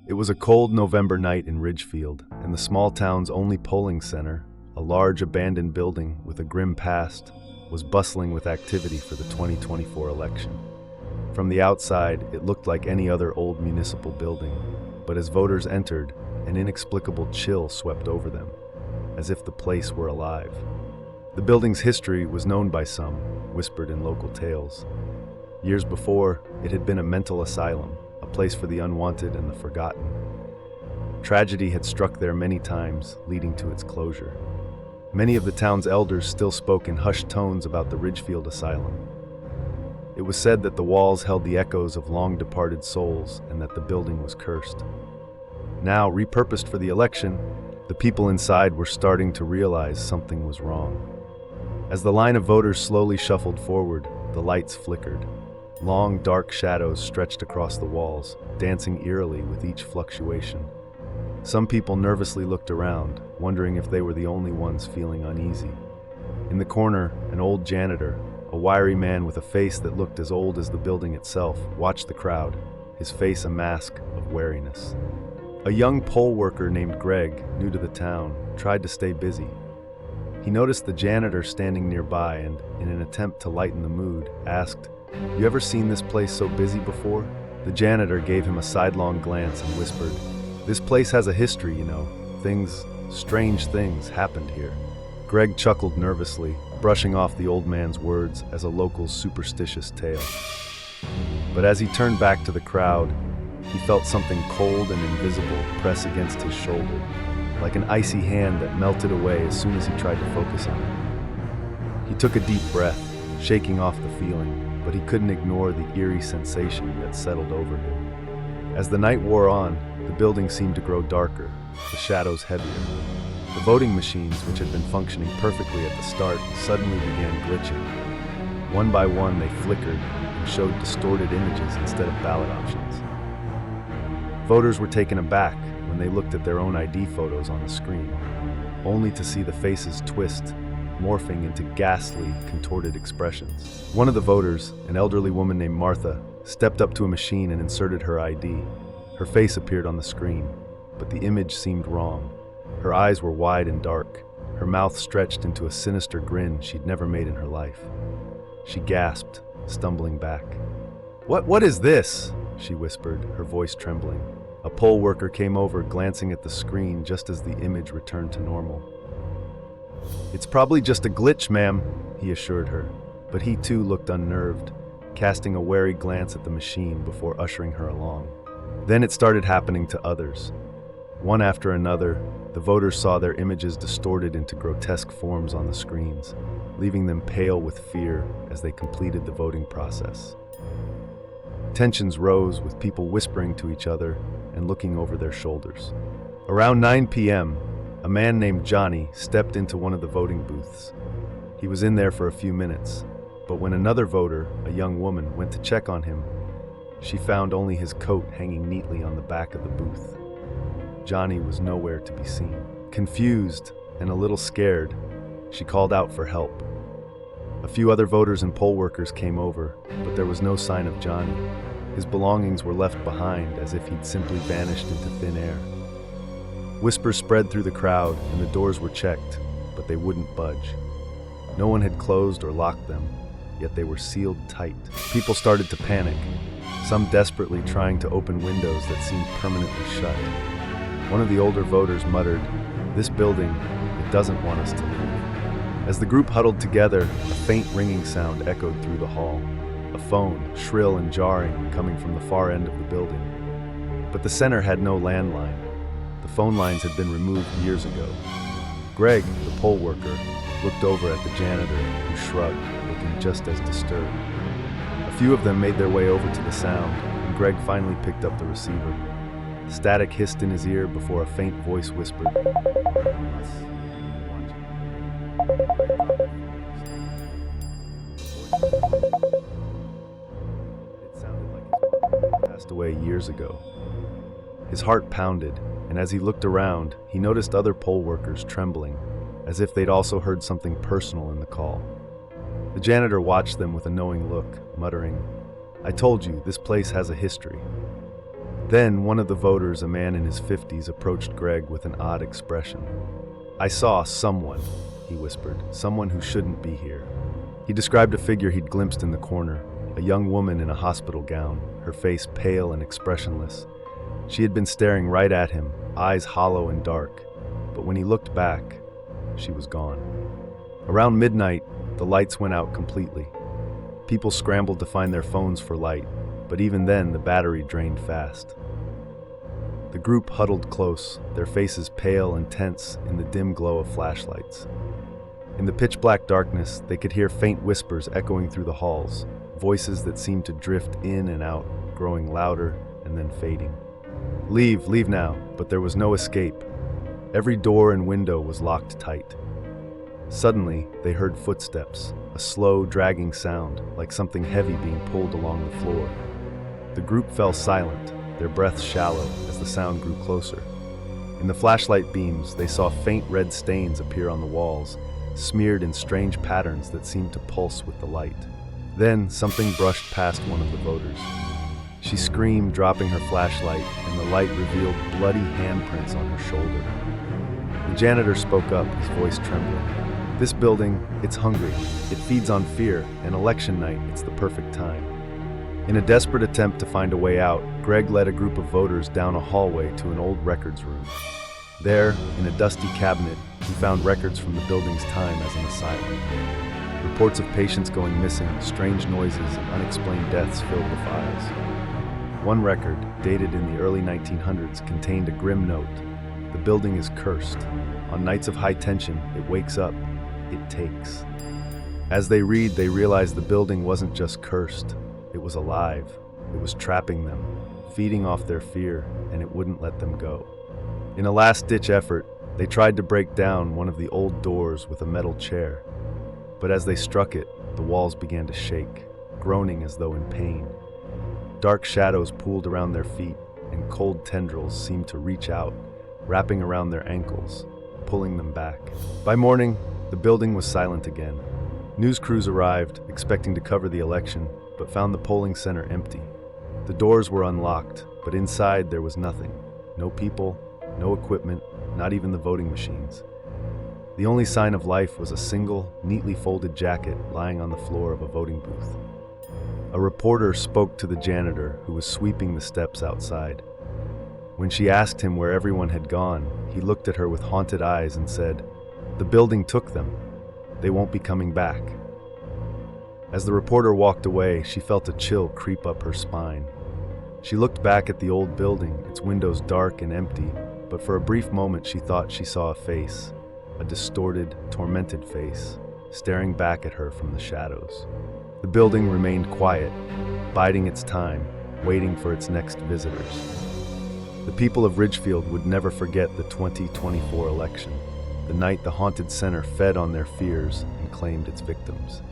It was a cold November night in Ridgefield, and the small town's only polling center, a large abandoned building with a grim past, was bustling with activity for the 2024 election. From the outside, it looked like any other old municipal building, but as voters entered, an inexplicable chill swept over them, as if the place were alive. The building's history was known by some, whispered in local tales. Years before, it had been a mental asylum, a place for the unwanted and the forgotten. Tragedy had struck there many times, leading to its closure. Many of the town's elders still spoke in hushed tones about the Ridgefield Asylum. It was said that the walls held the echoes of long-departed souls and that the building was cursed. Now, repurposed for the election, the people inside were starting to realize something was wrong. As the line of voters slowly shuffled forward, the lights flickered. Long, dark shadows stretched across the walls, dancing eerily with each fluctuation. Some people nervously looked around, wondering if they were the only ones feeling uneasy. In the corner, an old janitor, a wiry man with a face that looked as old as the building itself, watched the crowd, his face a mask of wariness. A young poll worker named Greg, new to the town, tried to stay busy. He noticed the janitor standing nearby and, in an attempt to lighten the mood, asked, "You ever seen this place so busy before?" The janitor gave him a sidelong glance and whispered, "This place has a history, you know. Strange things happened here." Greg chuckled nervously, brushing off the old man's words as a local superstitious tale. But as he turned back to the crowd, he felt something cold and invisible press against his shoulder, like an icy hand that melted away as soon as he tried to focus on it. He took a deep breath, shaking off the feeling, but he couldn't ignore the eerie sensation that settled over him. As the night wore on, the building seemed to grow darker, the shadows heavier. The voting machines, which had been functioning perfectly at the start, suddenly began glitching. One by one, they flickered and showed distorted images instead of ballot options. Voters were taken aback when they looked at their own ID photos on the screen, only to see the faces twist, morphing into ghastly, contorted expressions. One of the voters, an elderly woman named Martha, stepped up to a machine and inserted her ID. Her face appeared on the screen, but the image seemed wrong. Her eyes were wide and dark, her mouth stretched into a sinister grin she'd never made in her life. She gasped, stumbling back. What is this?" she whispered, her voice trembling. A poll worker came over, glancing at the screen just as the image returned to normal. "It's probably just a glitch, ma'am," he assured her, but he too looked unnerved, casting a wary glance at the machine before ushering her along. Then it started happening to others. One after another, the voters saw their images distorted into grotesque forms on the screens, leaving them pale with fear as they completed the voting process. Tensions rose, with people whispering to each other and looking over their shoulders. Around 9 p.m., a man named Johnny stepped into one of the voting booths. He was in there for a few minutes, but when another voter, a young woman, went to check on him, she found only his coat hanging neatly on the back of the booth. Johnny was nowhere to be seen. Confused and a little scared, she called out for help. A few other voters and poll workers came over, but there was no sign of Johnny. His belongings were left behind as if he'd simply vanished into thin air. Whispers spread through the crowd and the doors were checked, but they wouldn't budge. No one had closed or locked them, yet they were sealed tight. People started to panic, some desperately trying to open windows that seemed permanently shut. One of the older voters muttered, "This building, it doesn't want us to leave." As the group huddled together, a faint ringing sound echoed through the hall. A phone, shrill and jarring, coming from the far end of the building. But the center had no landline. The phone lines had been removed years ago. Greg, the poll worker, looked over at the janitor, who shrugged, looking just as disturbed. A few of them made their way over to the sound, and Greg finally picked up the receiver. Static hissed in his ear before a faint voice whispered, It sounded like his mother had passed away years ago. His heart pounded, and as he looked around, he noticed other poll workers trembling, as if they'd also heard something personal in the call. The janitor watched them with a knowing look, muttering, "I told you, this place has a history." Then one of the voters, a man in his 50s, approached Greg with an odd expression. "I saw someone," he whispered, "someone who shouldn't be here." He described a figure he'd glimpsed in the corner, a young woman in a hospital gown, her face pale and expressionless. She had been staring right at him, eyes hollow and dark, but when he looked back, she was gone. Around midnight, the lights went out completely. People scrambled to find their phones for light, but even then the battery drained fast. The group huddled close, their faces pale and tense in the dim glow of flashlights. In the pitch-black darkness, they could hear faint whispers echoing through the halls, voices that seemed to drift in and out, growing louder and then fading. Leave now," but there was no escape. Every door and window was locked tight. Suddenly, they heard footsteps, a slow, dragging sound, like something heavy being pulled along the floor. The group fell silent, their breaths shallow as the sound grew closer. In the flashlight beams, they saw faint red stains appear on the walls, smeared in strange patterns that seemed to pulse with the light. Then, something brushed past one of the voters. She screamed, dropping her flashlight, and the light revealed bloody handprints on her shoulder. The janitor spoke up, his voice trembling. "This building, it's hungry. It feeds on fear, and election night, it's the perfect time." In a desperate attempt to find a way out, Greg led a group of voters down a hallway to an old records room. There, in a dusty cabinet, he found records from the building's time as an asylum. Reports of patients going missing, strange noises, and unexplained deaths filled the files. One record, dated in the early 1900s, contained a grim note. "The building is cursed. On nights of high tension, it wakes up. It takes." As they read, they realized the building wasn't just cursed. It was alive. It was trapping them, feeding off their fear, and it wouldn't let them go. In a last-ditch effort, they tried to break down one of the old doors with a metal chair. But as they struck it, the walls began to shake, groaning as though in pain. Dark shadows pooled around their feet, and cold tendrils seemed to reach out, wrapping around their ankles, pulling them back. By morning, the building was silent again. News crews arrived, expecting to cover the election, but found the polling center empty. The doors were unlocked, but inside there was nothing. No people, no equipment, not even the voting machines. The only sign of life was a single, neatly folded jacket lying on the floor of a voting booth. A reporter spoke to the janitor, who was sweeping the steps outside. When she asked him where everyone had gone, he looked at her with haunted eyes and said, "The building took them. They won't be coming back." As the reporter walked away, she felt a chill creep up her spine. She looked back at the old building, its windows dark and empty, but for a brief moment she thought she saw a face, a distorted, tormented face, staring back at her from the shadows. The building remained quiet, biding its time, waiting for its next visitors. The people of Ridgefield would never forget the 2024 election, the night the haunted center fed on their fears and claimed its victims.